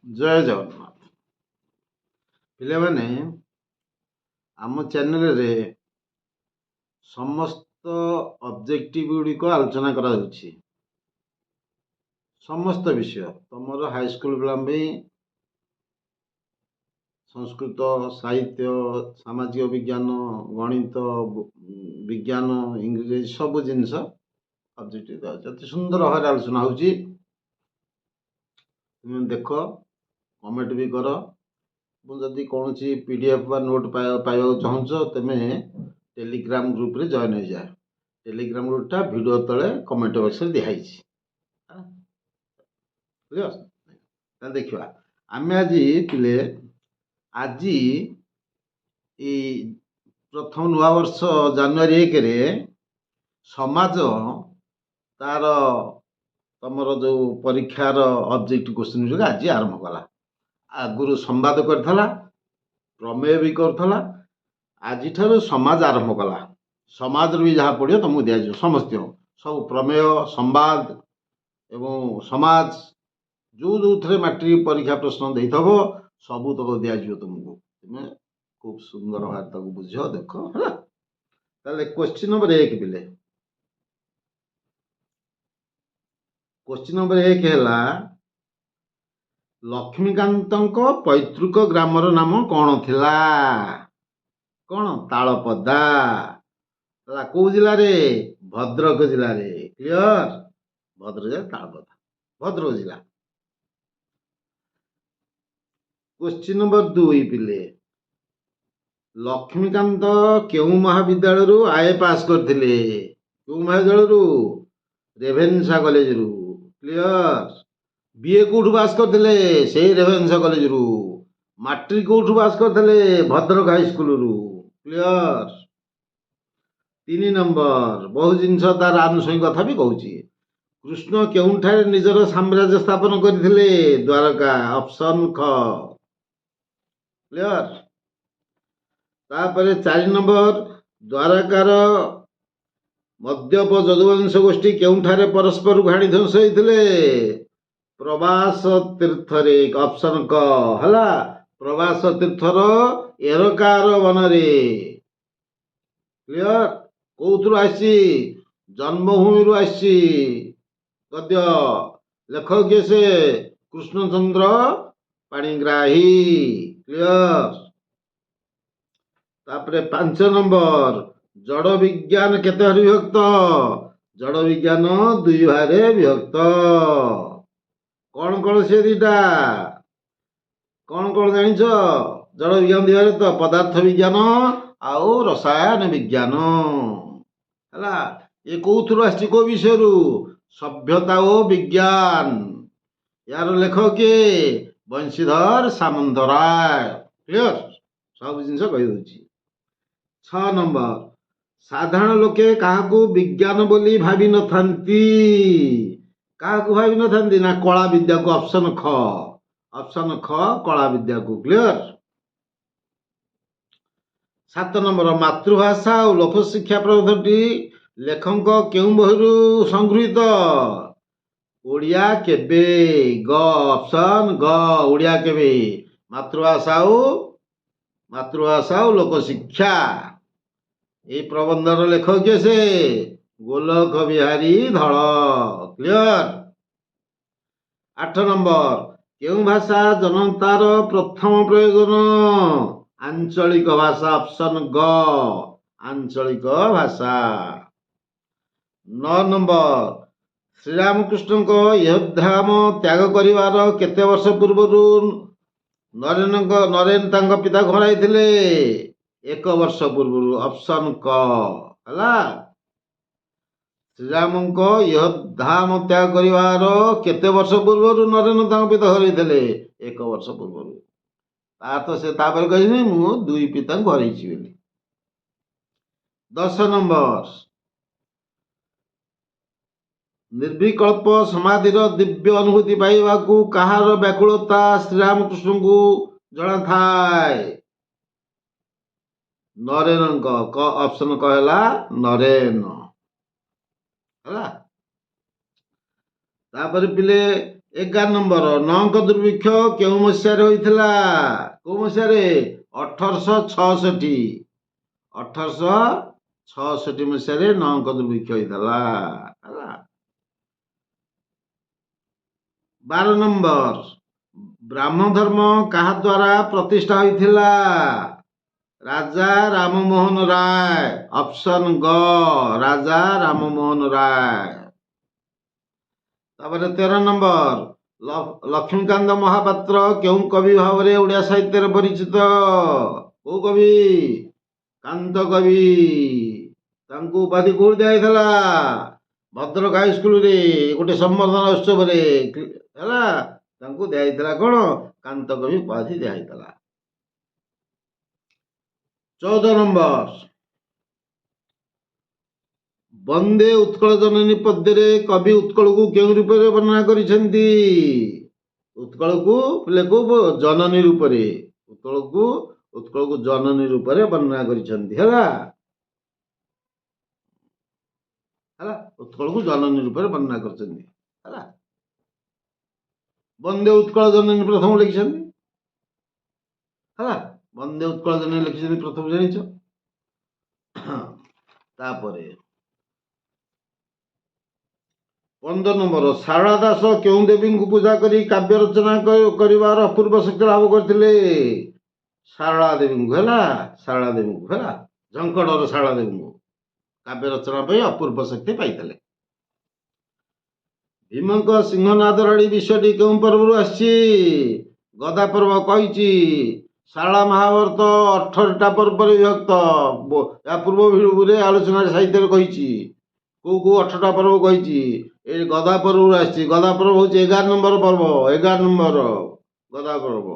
जय जगन्नाथ पे आम चैनल रे समस्त ऑब्जेक्टिव गुड़िक आलोचना करा समस्त विषय तुम हाई स्कूल पे संस्कृत साहित्य सामाजिक विज्ञान गणित विज्ञान इंग्रेजी सब जिनस ऑब्जेक्टिव अति सुंदर भाव आलोचना हो देख कमेंट भी कर जदि कौन पीडीएफ बा नोट पाइबा चाहूँ तेमे टेलीग्राम ग्रुप रे जॉइन हो जाए। टेलीग्राम ग्रुपटा वीडियो तले कमेंट बॉक्स रे दिखाई देखा आम आज पिले आज प्रथम नुआ वर्ष जनवरी 1 रे समाज तार तमर जो परीक्षार ऑब्जेक्ट क्वेश्चन आज आरंभ कला आगुरु संवाद करथला प्रमेय भी करथला आज ठार समाज आरंभ कला समाज भी जहाँ पढ़ियो तुमको दिया समस्त सब प्रमेय संवाद एवं समाज जो जो थे मैट्रिक परीक्षा प्रश्न दे सबू तक दिया तुमको तुम्हें खूब सुंदर भाव बुझ देख है क्वेश्चन नंबर 1 पिले क्वेश्चन नंबर 1 है लक्ष्मीकांत पैतृक ग्रामर नाम कौन थिला कौन तालपदा कौ जिले रे भद्रक जिले रे क्लियर भद्रक जिला तालपदा भद्रक जिला। क्वेश्चन नंबर 2 पिले लक्ष्मीकांत केउ महाविद्यालय आए पास करथिले केउ महाविद्यालय रेभेन्सा कॉलेज रु क्लियर बीए कौटू पास करथिले से रेभेन्सा कॉलेज रु मैट्रिक कौटू पास करथिले भद्रक हाई स्कूल रु क्लियर। 3 नंबर बहु जिनस तार आनुषंगिक कथा भी कहूँ कृष्ण केउठारे निजर साम्राज्य स्थापन करथिले द्वारका ऑप्शन ख क्लियर। तापर 4 नंबर द्वारकार मध्यप जदुवंश गोष्ठी केउठारे परस्पर घाणी ध्वंस होइथिले प्रवास तीर्थ रे ऑप्शन क हला प्रवास तीर्थर एरकार वन रे क्लियर कौथुर आसी जन्मभूमि रु आसी गद्य लेखक किए से कृष्णचंद्र पाणिग्राही क्लियर। तापरे 5 नंबर जड़ विज्ञान केते भाग विभक्त जड़ विज्ञान 2 भाग विभक्त कौन से दीटा कौन जानिछ जड़ विज्ञान 2 भाग तो पदार्थ विज्ञान आउ रसायन विज्ञान है ये कौथुर आसी को विषय सभ्यता और विज्ञान यार लेखक के बंशीधर सामंतराय क्लियर सब जिन कही 6 नंबर साधारण लोके काहाकू विज्ञान बोली भावी न थांती काहाकू भावी न थांती ना कला विद्या को ऑप्शन ख कला विद्या को क्लियर। 7 नंबर मातृभाषा और लोक शिक्षा प्रबंधटी लेखक केउ बहिरु संगृहीत ओडिया केबे ग ऑप्शन ग ओडिया केबे मातृभाषा और लोक शिक्षा ये प्रबंधर लेखक किए से गोलक बिहारी धल क्लियर। 8 नंबर केउ भाषा जनतार प्रथम प्रयोजन आंचलिक भाषा ऑप्शन ग आंचलिक भाषा। 9 नंबर श्रीरामकृष्ण यह त्याग करिवार केते वर्ष पूर्व नरेन पिता घराई 1 वर्ष पूर्व ऑप्शन क हला श्रीराम यह त्याग करिवार केते वर्ष पूर्व नरेन पिता घराई 1 वर्ष पूर्व तो से तापर कही मु 2 पिता घर 10 नंबर निर्विकल्प समाधि दिव्य अनुभूति पाइबा कहार व्याकुलता श्रीरामकृष्ण को जना थाए नरेन ऑप्शन कहला नरेन है तापर पिले 11 ନମ୍ବର ନଅଙ୍କ ଦୁର୍ଭିକ୍ଷ କେଉଁ ମସିହାରେ ହୋଇଥିଲା? କେଉଁ ମସିହାରେ? 1866। 1866 ମସିହାରେ ନଅଙ୍କ ଦୁର୍ଭିକ୍ଷ ହୋଇଥିଲା ହେଲା। 12 ନମ୍ବର ବ୍ରାହ୍ମ ଧର୍ମ କାହା ଦ୍ୱାରା ପ୍ରତିଷ୍ଠା ହୋଇଥିଲା? ରାଜା ରାମମୋହନ ରାୟ। ଅପସନ ଗ ରାଜା ରାମମୋହନ ରାୟ। ତାପରେ 13 ନମ୍ବର ଲକ୍ଷ୍ମୀକାନ୍ତ ମହାପାତ୍ର କେଉଁ କବି ଭାବରେ ଓଡ଼ିଆ ସାହିତ୍ୟରେ ପରିଚିତ? କୋଉ କବି? କାନ୍ତ କବି। ତାଙ୍କୁ ଉପାଧି କୋଉଠି ଦିଆଯାଇଥିଲା? ଭଦ୍ରକ ହାଇସ୍କୁଲରେ ଗୋଟେ ସମ୍ବର୍ଦ୍ଧନା ଉତ୍ସବରେ ହେଲା ତାଙ୍କୁ ଦିଆଯାଇଥିଲା କଣ? କାନ୍ତ କବି ଉପାଧି ଦିଆଯାଇଥିଲା। 14 ନମ୍ବର ବନ୍ଦେ ଉତ୍କଳ ଜନନୀ ପଦ୍ୟରେ କବି ଉତ୍କଳକୁ କେଉଁ ରୂପରେ ବର୍ଣ୍ଣନା କରିଛନ୍ତି? ଉତ୍କଳକୁ ଜନନୀ ରୂପରେ ଉତ୍କଳକୁ ଜନନୀ ରୂପରେ ବର୍ଣ୍ଣନା କରିଛନ୍ତି ହେଲା। ଉତ୍କଳକୁ ଜନନୀ ରୂପରେ ବର୍ଣ୍ଣନା କରିଛନ୍ତି ହେଲା। ବନ୍ଦେ ଉତ୍କଳ ଜନନୀ ପ୍ରଥମ ଲେଖିଛନ୍ତି ହେଲା। ବନ୍ଦେ ଉତ୍କଳ ଜନନୀ ଲେଖିଛନ୍ତି ପ୍ରଥମ, ଜାଣିଛ? ତାପରେ 15 ନମ୍ବର ଶାରଳା ଦାସ କେଉଁ ଦେବୀଙ୍କୁ ପୂଜା କରି କାବ୍ୟ ରଚନା କରିବାର ଅପୂର୍ବ ଶକ୍ତି ଲାଭ କରିଥିଲେ? ଶାରଳା ଦେବୀଙ୍କୁ ହେଲା। ଶାରଳା ଦେବୀଙ୍କୁ ହେଲା। ଝଙ୍କଡ଼ର ଶାରଳା ଦେବୀଙ୍କୁ କାବ୍ୟ ରଚନା ପାଇଁ ଅପୂର୍ବ ଶକ୍ତି ପାଇଥିଲେ। ଭୀମଙ୍କ ସିଂହନାଦ ରଳି ବିଶ୍ୱଟି କେଉଁ ପର୍ବରୁ ଆସିଛି? ଗଦା ପର୍ବ କହିଛି। ଶାରଳା ମହାଭାରତ 18ଟା ପର୍ବରେ ବିଭକ୍ତ। ଏହା ପୂର୍ବ ଭିଡୁରେ ଆଲୋଚନା ସାହିତ୍ୟରେ କହିଛି। କୋଉ 18ଟା ପର୍ବ କହିଛି? ଏଇ ଗଦା ପର୍ବରୁ ଆସିଛି। ଗଦା ପର୍ବ ହଉଛି 11 ନମ୍ବର ପର୍ବ। 11 ନମ୍ବର ଗଦା ପର୍ବ।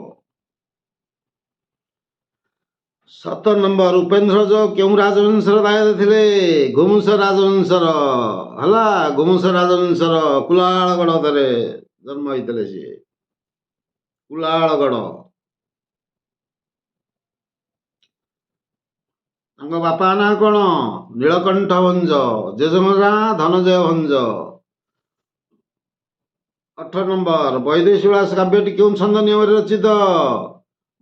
17 ନମ୍ବର ଉପେନ୍ଦ୍ରଜ କେଉଁ ରାଜବଂଶର ଦାୟଦ ଥିଲେ? ଘୁମୁସ ରାଜବଂଶର ହେଲା। ଘୁମୁସ ରାଜବଂଶର କୁଲାଳଗଡ଼ରେ ଜନ୍ମ ହେଇଥିଲେ ସିଏ। କୁଲାଳଗଡ଼। ତାଙ୍କ ବାପା ନାଁ କଣ? ନୀଳକଣ୍ଠ ଭଞ୍ଜ। ଜେଜେଙ୍କ ନାଁ ଧନଞ୍ଜୟ ଭଞ୍ଜ। 18 ନମ୍ବର ବୈଦେହୀ ବିଳାସ କାବ୍ୟଟି କେଉଁ ଛନ୍ଦ ନିୟମରେ ରଚିତ?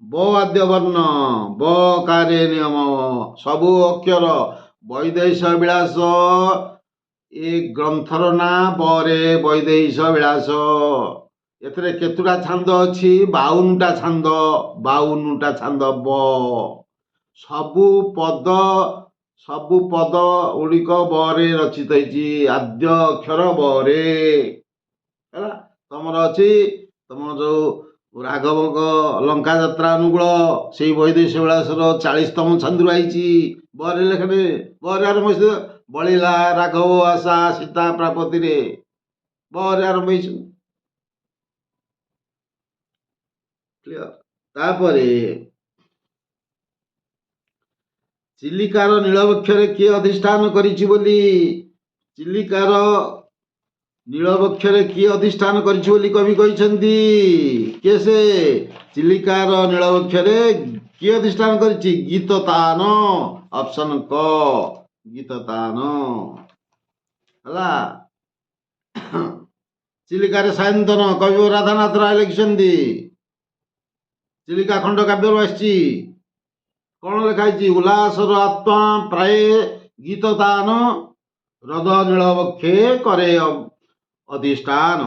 ବ ଆଦ୍ୟ ବର୍ଣ୍ଣ। ବ କାରେ ନିୟମ ସବୁ ଅକ୍ଷର। ବୈଦେହୀଶ ବିଳାସ ଏ ଗ୍ରନ୍ଥର ନାଁ ବରେ ବୈଦେହୀଶ ବିଳାସ। ଏଥିରେ କେତୁଟା ଛାନ୍ଦ ଅଛି? 52ଟା ଛାନ୍ଦ। 52ଟା ଛାନ୍ଦ। ବ ସବୁ ପଦ ଗୁଡ଼ିକ ବରେ ରଚିତ ହେଇଛି। ଆଦ୍ୟ ଅକ୍ଷର ବରେ ହେଲା। ତମର ଅଛି ତମର ଯୋଉ ରାଘବଙ୍କ ଲଙ୍କା ଯାତ୍ରା ଅନୁକୂଳ ସେଇ ବୈଦେହୀଶ ବିଳାସର 40ତମ ଛାନ୍ଦରୁ ଆଇଛି। ବରେ ଲେଖରେ ବରେ ଆରମ୍ଭ ହେଇଛି। ବଳିଲା ରାଘବ ଆଶା ସୀତା ପ୍ରାପତିରେ ବରେ ଆରମ୍ଭ ହେଇଛି। କ୍ଲିୟର। ତାପରେ ଚିଲିକାର ନୀଳବକ୍ଷରେ କିଏ ଅଧିଷ୍ଠାନ କରିଛି ବୋଲି? ଚିଲିକାର ନୀଳବକ୍ଷରେ କିଏ ଅଧିଷ୍ଠାନ କରିଛି ବୋଲି କବି କହିଛନ୍ତି? କିଏ ସେ? ଚିଲିକାର ନୀଳବକ୍ଷରେ କିଏ ଅଧିଷ୍ଠାନ କରିଛି? ଗୀତତାନ। ଅପସନ କ ଗୀତତାନ ହେଲା। ଚିଲିକାରେ ସାୟନ୍ତନ କବି ରାଧାନାଥ ରାୟ ଲେଖିଛନ୍ତି। ଚିଲିକା ଖଣ୍ଡ କାବ୍ୟରୁ ଆସିଛି। କଣ ଲେଖା ହେଇଛି? ଉଲ୍ଲାସର ଆତ୍ମା ପ୍ରାୟ ଗୀତତାନ ହ୍ରଦ ନୀଳବକ୍ଷେ କରେ ଅଧିଷ୍ଠାନ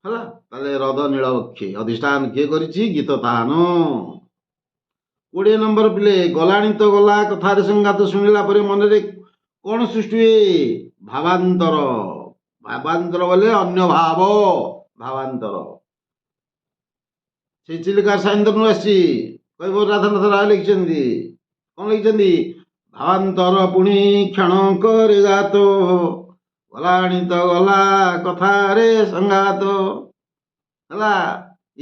ହେଲା। ତାହେଲେ ହ୍ରଦ ନୀଳବକ୍ଷେ ଅଧିଷ୍ଠାନ କିଏ କରିଛି? ଗୀତତାନ। 20 ନମ୍ବର ପିଲେ ଗଲାଣି ତ ଗଲା କଥାରେ ସଂଘାତ ଶୁଣିଲା ପରେ ମନରେ କଣ ସୃଷ୍ଟି ହୁଏ? ଭାବାନ୍ତର। ଭାବାନ୍ତର ବୋଲେ ଅନ୍ୟ ଭାବ। ଭାବାନ୍ତର ସେଇ ଚିଲିକା ସାୟନ୍ତନରୁ ଆସିଛି। କବି ରାଧାନାଥ ରାୟ ଲେଖିଛନ୍ତି। କଣ ଲେଖିଛନ୍ତି? ଭାବାନ୍ତର ପୁଣି କ୍ଷଣ କରି ଜାତ ଗଲାଣି ତ ଗଲା କଥାରେ ସଂଘାତ ହେଲା।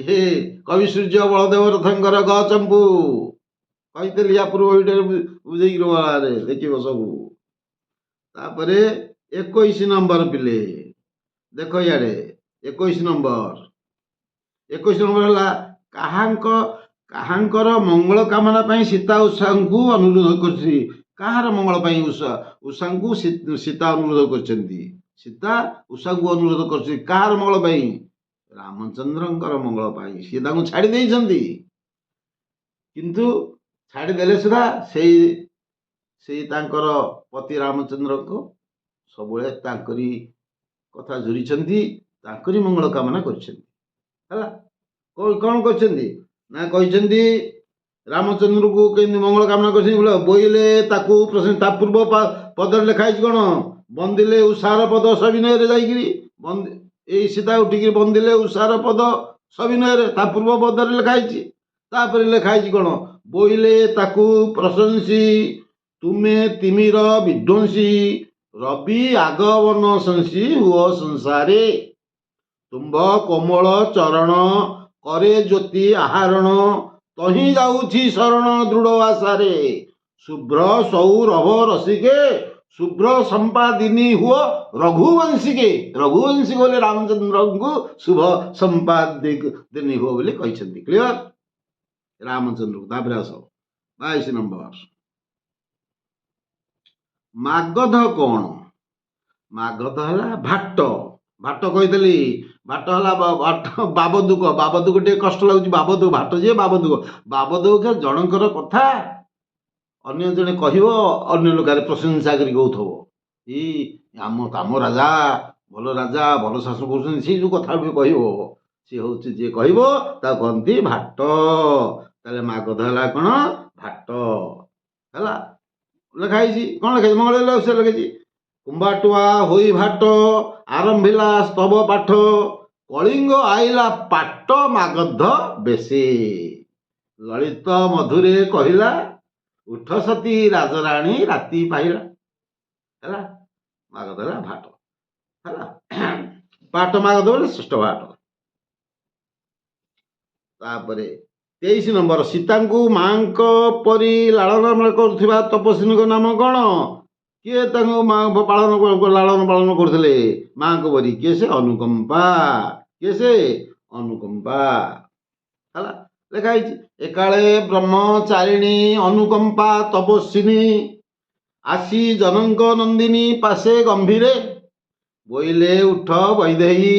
ଇଏ କବି ସୂର୍ଯ୍ୟ ବଳଦେବ ରଥଙ୍କର ଗ ଚମ୍ପୁ କହିଥିଲି। ୟା ପୂର୍ବ ଭିଡ଼ିଓରେ ବୁଝେଇକି ରେ ଦେଖିବ ସବୁ। ତାପରେ 21 ନମ୍ବର ପିଲେ ଦେଖ ଇଆଡେ 21 ନମ୍ବର ହେଲା କାହାଙ୍କର ମଙ୍ଗଳ କାମନା ପାଇଁ ସୀତା ଉଷାଙ୍କୁ ଅନୁରୋଧ କରିଛି? କାହାର ମଙ୍ଗଳ ପାଇଁ? ଉଷାଙ୍କୁ ସୀତା ଅନୁରୋଧ କରିଛନ୍ତି। ସୀତା ଉଷାଙ୍କୁ ଅନୁରୋଧ କରିଛି କାହାର ମଙ୍ଗଳ ପାଇଁ? ରାମଚନ୍ଦ୍ରଙ୍କର ମଙ୍ଗଳ ପାଇଁ ସିଏ ତାଙ୍କୁ ଛାଡ଼ି ଦେଇଛନ୍ତି, କିନ୍ତୁ ଛାଡ଼ିଦେଲେ ସୁଦ୍ଧା ସେଇ ତାଙ୍କର ପତି ରାମଚନ୍ଦ୍ରଙ୍କୁ ସବୁବେଳେ ତାଙ୍କରି କଥା ଝୁରିଛନ୍ତି, ତାଙ୍କରି ମଙ୍ଗଳ କାମନା କରିଛନ୍ତି। ହେଲା, କ'ଣ କରିଛନ୍ତି ନା କହିଛନ୍ତି ରାମଚନ୍ଦ୍ରକୁ କେମିତି ମଙ୍ଗଳ କାମନା କରିଛନ୍ତି ବୋଲେ ବୋଇଲେ ତାକୁ ତା ପୂର୍ବ ପଦରେ ଲେଖା ହେଇଛି କ'ଣ, ବନ୍ଦିଲେ ଉଷାର ପଦ ସବିନୟରେ ଯାଇକିରି ଏଇ ସୀତା ଉଠିକିରି ବନ୍ଦିଲେ ଉଷାର ପଦ ସବିନୟରେ, ତା ପୂର୍ବ ପଦରେ ଲେଖା ହେଇଛି। ତାପରେ ଲେଖା ହେଇଛି କ'ଣ, ବୋଇଲେ ତାକୁ ପ୍ରଶଂସୀ ତୁମେ ତିମିର ବିଧ୍ୱଂସୀ ରବି ଆଗମନ ଶଂସୀ ହୁଅ ସଂସାରେ, ତୁମ୍ଭ କୋମଳ ଚରଣ କରେ ଜ୍ୟୋତି ଆହରଣ, ତହିଁ ଯାଉଛି ଶରଣ ଦୃଢ଼ ଆଶାରେ, ଶୁଭ୍ର ସୌରଭ ରସିକେ ଶୁଭ୍ର ସମ୍ପାଦିନୀ ହୁଅ ରଘୁବଂଶୀକେ। ରଘୁବଂଶୀ ବୋଲେ ରାମଚନ୍ଦ୍ରଙ୍କୁ ଶୁଭ ସମ୍ପାଦିନୀ ହୁଅ ବୋଲି କହିଛନ୍ତି। କ୍ଲିୟର? ରାମଚନ୍ଦ୍ରକୁ। ତାପରେ ଆସ 22 ନମ୍ବର, ମାଗଧ କ'ଣ? ମାଗଧ ହେଲା ଭାଟ। ଭାଟ କହିଦେଲି, ଭାଟ ହେଲା ବାବଦୁକ। ବାବଦୁକ ଟିକେ କଷ୍ଟ ଲାଗୁଛି, ବାବଦୁକ ଭାଟ ଯିଏ ବାବଦୁକ। ବାବଦୁକ ଜଣଙ୍କର କଥା ଅନ୍ୟ ଜଣେ କହିବ, ଅନ୍ୟ ଲୋକରେ ପ୍ରଶଂସା କରି କହୁଥିବ, ଆମ ରାଜା ଭଲ ରାଜା, ଭଲ ଶାସନ କରୁଛନ୍ତି, ସେଇ ଯେଉଁ କଥା ଟିକେ କହିବ, ସିଏ ହେଉଛି ଯିଏ କହିବ ତାକୁ କହନ୍ତି ଭାଟ। ତାହେଲେ ମାଗଧ ହେଲା କ'ଣ? ଭାଟ। ହେଲା, ଲେଖା ହେଇଛି କ'ଣ ଲେଖା ହେଇଛି? ମଙ୍ଗଳ ସେ ଲେଖିଛି, କୁମ୍ଭାଟୁଆ ହୋଇ ଭାଟ ଆରମ୍ଭିଲା ସ୍ତବ ପାଠ, କଳିଙ୍ଗ ଆଇଲା ପାଟ ମାଗଧ ବେଶୀ, ଲଳିତ ମଧୁରେ କହିଲା ଉଠ ସତୀ ରାଜରାଣୀ ରାତି ପାଇଲା। ହେଲା, ମାଗଧ ହେଲା ଭାଟ। ହେଲା, ପାଟ ମାଗଧ ବୋଲେ ଶ୍ରେଷ୍ଠ ଭାଟ। ତାପରେ 23 ନମ୍ବର, ସୀତାଙ୍କୁ ମାଙ୍କ ପରି ଲାଳନ କରୁଥିବା ତପସ୍ୱୀଙ୍କ ନାମ କ'ଣ? କିଏ ତାଙ୍କୁ ଲାଳନ ପାଳନ କରୁଥିଲେ ମାଙ୍କ ପରି? କିଏ ସେ? ଅନୁକମ୍ପା। କିଏ ସେ? ଅନୁକମ୍ପା। ହେଲା, ଲେଖା ହେଇଛି, ଏକାଳେ ବ୍ରହ୍ମଚାରିଣୀ ଅନୁକମ୍ପା ତପସ୍ୱିନୀ, ଆସି ଜନଙ୍କ ନନ୍ଦିନୀ ପାଶେ ଗମ୍ଭୀରେ, ବୋଇଲେ ଉଠ ବୈଦେହୀ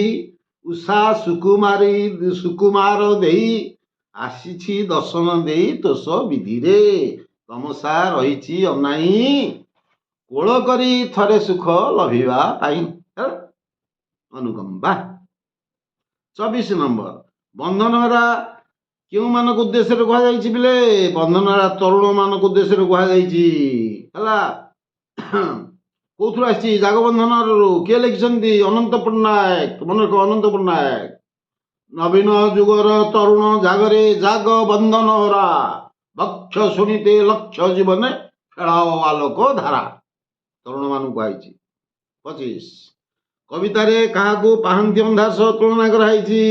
ଉଷା ସୁକୁମାର ଦେଇ, ଆସିଛି ଦର୍ଶନ ଦେଇ ତୋଷ ବିଧିରେ, ତମସା ରହିଛି ଅନାଇ, କୋଳ କରି ଥରେ ସୁଖ ଲଭିବା ପାଇଁ। ଅନୁକମ୍ପା। 24 ନମ୍ବର, ବନ୍ଧନହାରା କେଉଁମାନଙ୍କ ଉଦ୍ଦେଶ୍ୟରେ କୁହାଯାଇଛି ବୋଲେ ବନ୍ଧନହାରା ତରୁଣ ମାନଙ୍କ ଉଦ୍ଦେଶ୍ୟରେ କୁହାଯାଇଛି। ହେଲା, କୋଉଥିରୁ ଆସିଛି? ଜାଗବନ୍ଧନରୁ। କିଏ ଲେଖିଛନ୍ତି? ଅନନ୍ତ ପଟ୍ଟନାୟକ। ମନେ ରଖ, ଅନନ୍ତ ପଟ୍ଟନାୟକ। ନବୀନ ଯୁଗର ତରୁଣ ଜାଗରେ ଜାଗ ବନ୍ଧନହରା, ବକ୍ଷ ଶୁଣିତେ ଲକ୍ଷ ଜୀବନେ ଖେଳାଅ ଆଲୋକ ଧାରା। ତରୁଣ ମାନଙ୍କୁ କୁହାଯାଇଛି। 25 କବିତାରେ କାହାକୁ ପାହାନ୍ତି ଅନ୍ଧାର ସହ ତୁଳନା କରାଯାଇଛି?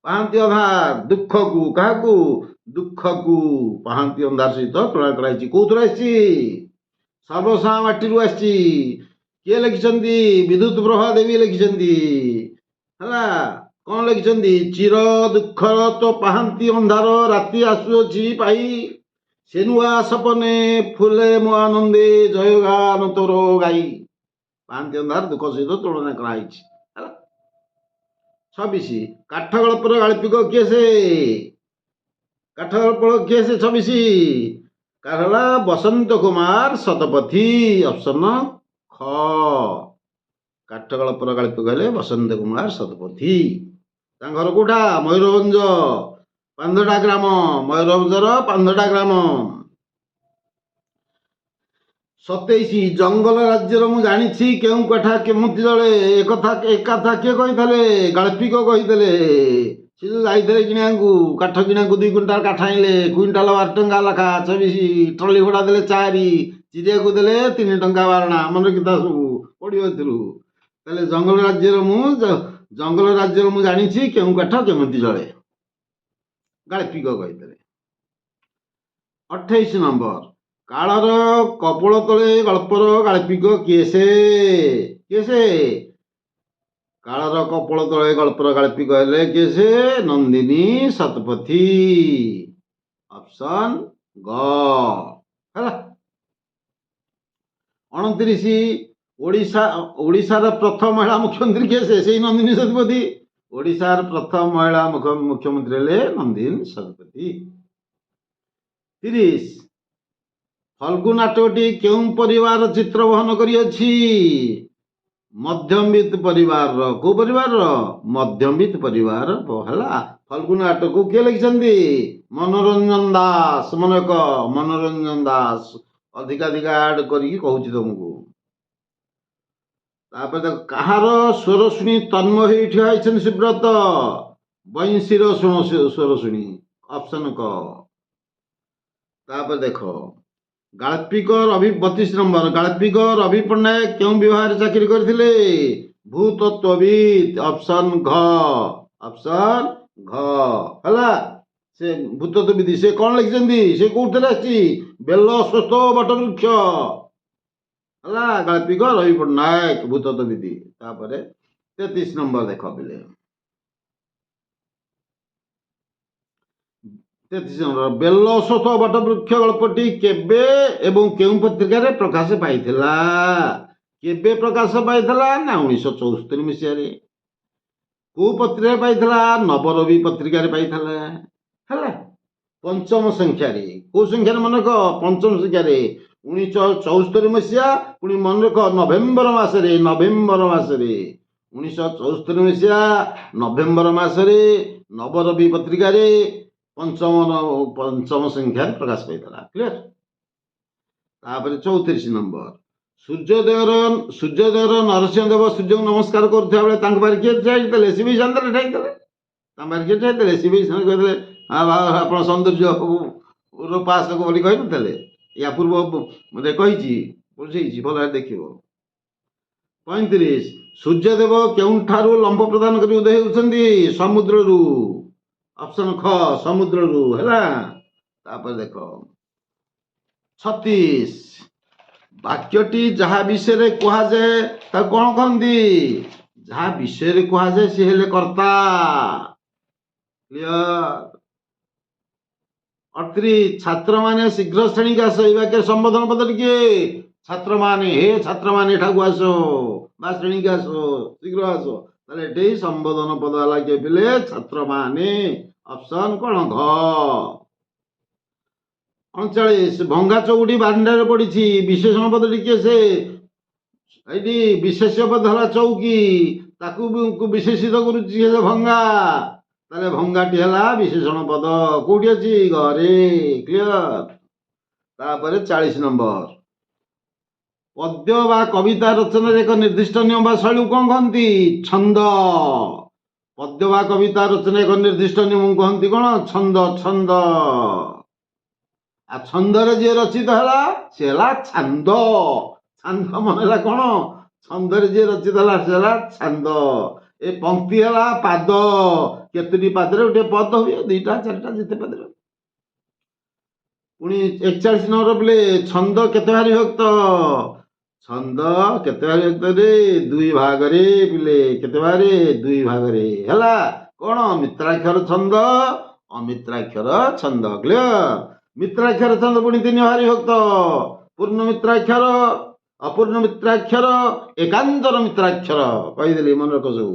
ପାହାନ୍ତି ଅନ୍ଧାର ଦୁଃଖକୁ, କାହାକୁ? ଦୁଃଖକୁ ପାହାନ୍ତି ଅନ୍ଧାର ସହିତ ତୁଳନା କରାଯାଇଛି। କୋଉଥିରୁ ଆସିଛି? ସର୍ବସାଁ ମାଟିରୁ ଆସିଛି। କିଏ ଲେଖିଛନ୍ତି? ବିଦ୍ୟୁତ ପ୍ରଭା ଦେବୀ ଲେଖିଛନ୍ତି। ହେଲା, କ'ଣ ଲେଖିଛନ୍ତି? ଚିର ଦୁଃଖର ତ ପାହାନ୍ତି ଅନ୍ଧାର ରାତି ଆସୁଅଛି ପାଇ, ସେ ନୂଆ ସପନେ ଫୁଲେ ମୋ ଆନନ୍ଦେ ଜୟ ଗାନ ତୋର ଗାଇ। ପାହାନ୍ତି ଅନ୍ଧାର ଦୁଃଖ ସହିତ ତୁଳନା କରାଯାଇଛି। ହେଲା, 26 କାଠଗଳ୍ପର ଗାଳ୍ପିକ କିଏ ସେ? କାଠଗଳ୍ପ କିଏ ସେ? 26 ହେଲା ବସନ୍ତ କୁମାର ଶତପଥୀ। ଅପସନ ଖ। କାଠଗଳ୍ପର ଗାଳ୍ପିକ ହେଲେ ବସନ୍ତ କୁମାର ଶତପଥୀ। ତାଙ୍କ ଘର କୋଉଟା? ମୟୂରଭଞ୍ଜ ପାନ୍ଧଟା ଗ୍ରାମ। ମୟୂରଭଞ୍ଜର ପାନ୍ଧଟା ଗ୍ରାମ। 27 ଜଙ୍ଗଲ ରାଜ୍ୟର ମୁଁ ଜାଣିଛି କେଉଁ କାଠ କେମିତି ଜଳେ, ଏକଥା କିଏ କହିଥିଲେ? ଗାଳ୍ପିକ କହିଥିଲେ। ସେ ଯୋଉ ଯାଇଥିଲେ କିଣିବାକୁ, କାଠ କିଣିବାକୁ 2 କୁଇଣ୍ଟାଲ କାଠ ଆଣିଲେ, କୁଇଣ୍ଟାଲ 12 ଟଙ୍କା ଲେଖା। 24 ଟ୍ରଲି ଭଡ଼ା ଦେଲେ 4, ଚିରିବାକୁ ଦେଲେ 3 ଟଙ୍କା 12 ଅଣା। ମନେ ରଖିଥା, ସବୁ ପଡ଼ିବ ଏଥିରୁ। ତାହେଲେ ଜଙ୍ଗଲ ରାଜ୍ୟର ମୁଁ ଜାଣିଛି କେଉଁ କାଠ କେମିତି ଜଳେ, ଗାଳ୍ପିକ କହିଥିଲେ। 28 ନମ୍ବର, କାଳର କପୋଳ ତଳେ ଗଳ୍ପର ଗାଳ୍ପିକ କିଏ ସେ? କିଏ ସେ? କାଳର କପୋଳ ତଳେ ଗଳ୍ପର ଗାଳ୍ପିକ ହେଲେ କିଏ ସେ? ନନ୍ଦିନୀ ଶତପଥୀ। ଅପସନ ଗ। ହେଲା, 29 ଓଡ଼ିଶାର ପ୍ରଥମ ମହିଳା ମୁଖ୍ୟମନ୍ତ୍ରୀ କିଏ ସେ? ସେଇ ନନ୍ଦିନୀ ଶତପଥୀ। ओडिशार प्रथम महिला मुख्यमंत्री हेले नंदिनी शतपथी। 30 फल्गु नाटकटी केउं परिवार चित्र वहन करिअछि? मध्यमवित्त परिवार। को परिवार? मध्यमवित्त परिवार हला। फल्गु नाटक किए लिखिछन्ती? मनोरंजन दास। मनक मनोरंजन दास अधिकाधिका ऐड करिकी कहूछि तुमको। तापर देख कहार स्वर शुणी तन्मय होई ठिया होइछन सुब्रत? बंशीर स्वर शुणी। ऑप्शन क। तापर देखो गाल्पिक रवि 32 नंबर गाल्पिक रवि पट्टनायक क्यों विभाग चाकरी करथिले? भूतत्वविद। ऑप्शन घ। ऑप्शन घ हला। से भूतत्वविद से कौन लिखिछन्ती? से कोउथले आछि? बेल अश्वत्थ वटवृक्ष हला। गाल्पिक रवि पट्टनायक भूतत्वविद। तापर 33 नंबर देखो बिले 33 नंबर बेल अश्वत्थ वटवृक्ष गल्पटी केबे एवं केउं पत्रिका प्रकाश पाइथिला? केबे प्रकाश पाइथिला ना 1974 मसीह रे। को पत्रिका पाइथिला? नवरवि पत्रिका पाइथिला हला। पंचम संख्या रे को संख्या मन रख? पंचम संख्या रे 1974 मसीहा। पुणी मन रख नवेम्बर मासरे 1974 मसीहा नवेम्बर मासरे नवरवि पत्रिका रे पंचम संख्या प्रकाश पाइथिला। क्लियर। तापर 34 नंबर सूर्योदयर नरसिंहदेव सूर्य नमस्कार करथिया बेले तांक बारे किए ठाइले? शिवी चंद्र ठाइले। तांक बारे किए ठाइले? शिवी चंद्र कहले आपण सौंदर्य पास बोली कहि नथले? या पूर्व रे कहिछि बुझैछि भल देखिबो। 35 सूर्यदेव केउंठारु लंब प्रदान करि उदय होउछन्ती? समुद्ररू। ऑप्शन ख समुद्ररू हैला। तापर देखो 36 वाक्यटी जहा विषय कहा जाए ता कौन कहती? जहा विषय कहा जाए सी हेले कर्ता। क्लियर। 38 छात्र माने शीघ्र श्रेणी आस। वाक्य संबोधन पद किए? छात्र माने। हे छात्र माने ठाकु आसो बा श्रेणी आसो शीघ्र आसो। ताले एटे संबोधन पद हला के बिले छात्र माने। ऑप्शन कौन घ। 39 भंगा चौकटी बारंडार पड़ी विशेषण पद टिके से ये विशेष पद हला चौकी ताकू विशेषित करुच्ची भंगा। ताले भंगाटी हला विशेषण पद कोठी अछि? घरे। क्लियर। तापर 40 नंबर पद्य बा कविता रचना एक निर्दिष्ट नियम बा शैली कौन कहती? छंद। पद्य बा कविता रचना एक निर्दिष्ट नियम कहती कौन? छंद। छंद आ छंदरे जे रचित हला से हला छांद। छांद मन कौन? छंदरे जे रचित हला से हला छांद। ए पंक्ति हला पाद। केतुटी पादरे गोटे पद हुए? दुईटा चारिटा जिते पादरे। पुणी 41 नंबर बोले छंद केते भारी विभक्त? छंद केते भारी विभक्त रे? दुई भाग रे बोले। केते भारी? दुई भाग रे हला। कौन? मित्राक्षर छंद अमित्राक्षर छंद। क्लियर। मित्राक्षर छंद पुणी 3 भारी विभक्त। पूर्ण मित्राक्षर अपूर्ण मित्राक्षर एकांतर मित्राक्षर कहीदेली मन रख सब।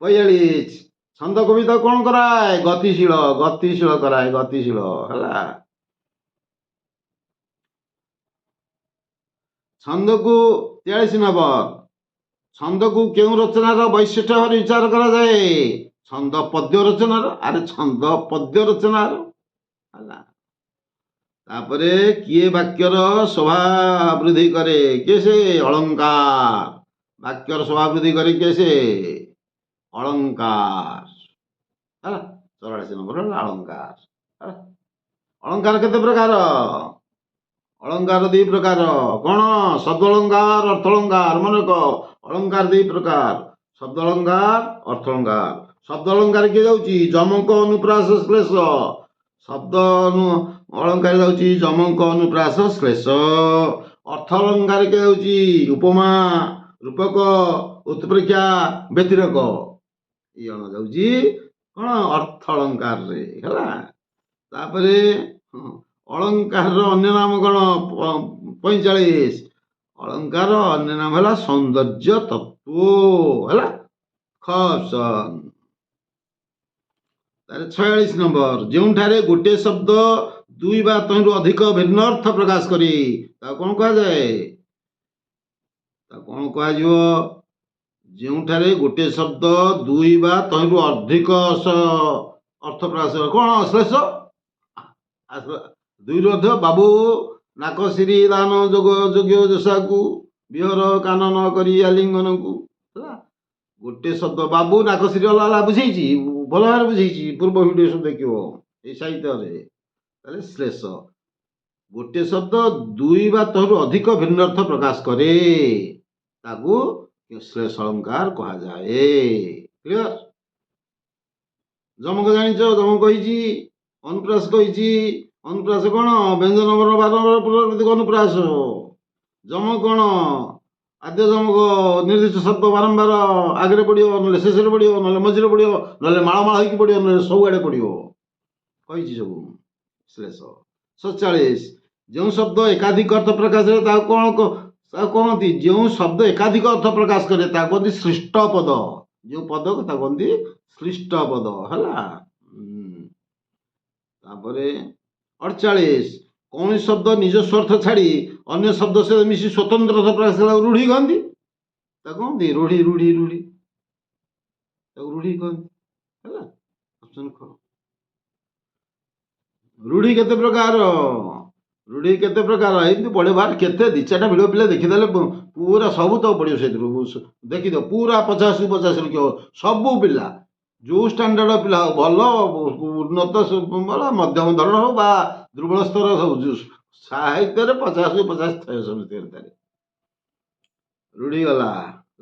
45 छंद कविता कौन कराए? गतिशील। गतिशील कराए गतिशील हला। छंद को 43 नंबर छंद को केउ रचनार वैशिष्ट्य भाव विचार करा जाए? छंद पद्य रचनार। अरे छंद पद्य रचनार हला। तापरे किए वाक्यर शोभा वृद्धि करे? किए से? अलंकार। वाक्यर शोभा वृद्धि करे किए से? अलंकार हला। 44 नंबर अलंकार हला। अलंकार केते प्रकार? अलंकार 2 प्रकार। कौन? शब्द अलंकार अर्थ अलंकार। मन रख अलंकार 2 प्रकार शब्द अलंकार अर्थ अलंकार। शब्द अलंकार किए जाउची? जमक अनुप्रास श्लेष। शब्द अलंकार जाउची जमक अनुप्रास श्लेष। अर्थ अलंकार किए जाउची उपमा रूपक उत्प्रेक्षा व्यतिरेक। ये अण जाउची कौन? अर्थ अलंकार रे हला। तापरे अलंकार अन्य नाम कौन? 45 अलंकार अन्य नाम है सौंदर्य तत्व हला। ख ऑप्शन। तारे 46 नंबर जोठारे गोटे शब्द दुई बा तहिंरु अधिक भिन्न अर्थ प्रकाश करी ता कोन कहा जाए ता कोन कहा जिवो जोठारे गोटे शब्द दुई बा तहिंरु अधिक अर्थ प्रकाश करे कोन श्लेष दुई रु अधिक बाबू नाक श्री दान जोग जोग्य जसाकू बिहर कान न करी आलिंगन को गोटे शब्द बाबू नाक श्री अला बुझेछि भल भाव बुझेछि पूर्व भिडियो सब देखियो ए साहित्य रे ताले श्लेष गोटे शब्द दुई बा तहरु अधिक भिन्न अर्थ प्रकाश करे ताकू श्लेष अलंकार कहा जाए क्लियर जमक जानिछ जमक कहिछि अनुप्रास कहिछि अनुप्रास कोन व्यंजन वर्ण बारंबार पुनरावृत्ति अनुप्रास जमक कोन आद्य जमक निर्दिष्ट शब्द बारंबार आगे पड़ो ना शेष पड़ो ना मझे पड़ो ना मालमाल होगी पड़ो ना सब आड़े पड़ो कही सब श्लेष 47 जो शब्द एकाधिक अर्थ प्रकाश करे कौन कहती जो शब्द एकाधिक अर्थ प्रकाश करे कहती सृष्ट पद जो पद को कहती सृष्ट पद है 48 कौन शब्द निज स्वार्थ छाड़ी अन्य शब्द से मिसी स्वतंत्र अर्थ प्रकाश रूढ़ी कहती कहती रूढ़ी रूढ़ी रूढ़ी रूढ़ी कहती है ऑप्शन ख रूढ़ी केते प्रकार रूढ़ी केते प्रकार एमती पड़े बाहर केते दी चार्टा भिडियो पिले देखीदे पूरा सब तो पड़ो से देखी दो पूरा 50 लिखो सबू पिला जो स्टैंडर्ड पिला हो भल उन्नत भल मध्यम धरण हो बा दुर्बल स्तर सब साहित्य 50 थे समझते रूढ़ी गला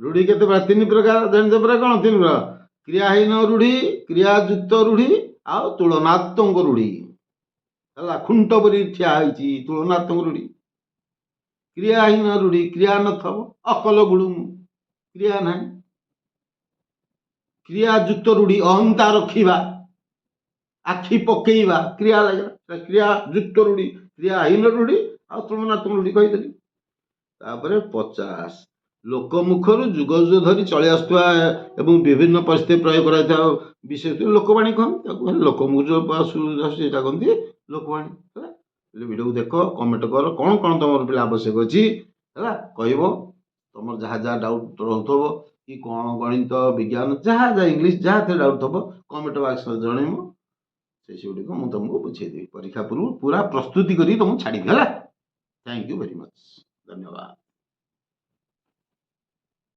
रूढ़ी केते प्रकार 3 प्रकार जानते पूरा कौन 3 प्रकार क्रियाहीन रूढ़ी क्रियायुक्त रूढ़ी आ तुलनात्मक रूढ़ी है खुंट परी ठिया तुलनात्मक रूढ़ी क्रियाहीन रूढ़ी क्रिया नथब अकल गुड़ू क्रिया ना क्रियायुक्त रूढ़ी अहंता रखा आखि पकेवा क्रिया लगे क्रियायुक्त रूढ़ी क्रियाहीन रूढ़ी आ तुलनात्मक रूढ़ी कहीदेली 50 लोक मुखर जुग जुग धरी चली आसुवा एवं विभिन्न परिस्थिति प्रयोग कराइथा विशेष लोकवाणी कहते लोकमुख कहते लोकवाणी वीडियो देख कमेंट कर कौन कौन तुम पे आवश्यक अच्छी है कह तुम जहाँ जहाँ डाउट रोथब कि कौन गणित विज्ञान जहाँ जहाँ इंग्लीश जहाँ थे डाउट थब कमेंट बॉक्स में जनइम से गुड़िक मुझे तुमको बुझेदेवी परीक्षा पूर्व पूरा प्रस्तुति करी तुमको छाड़ी है थैंक यू वेरी मच धन्यवाद।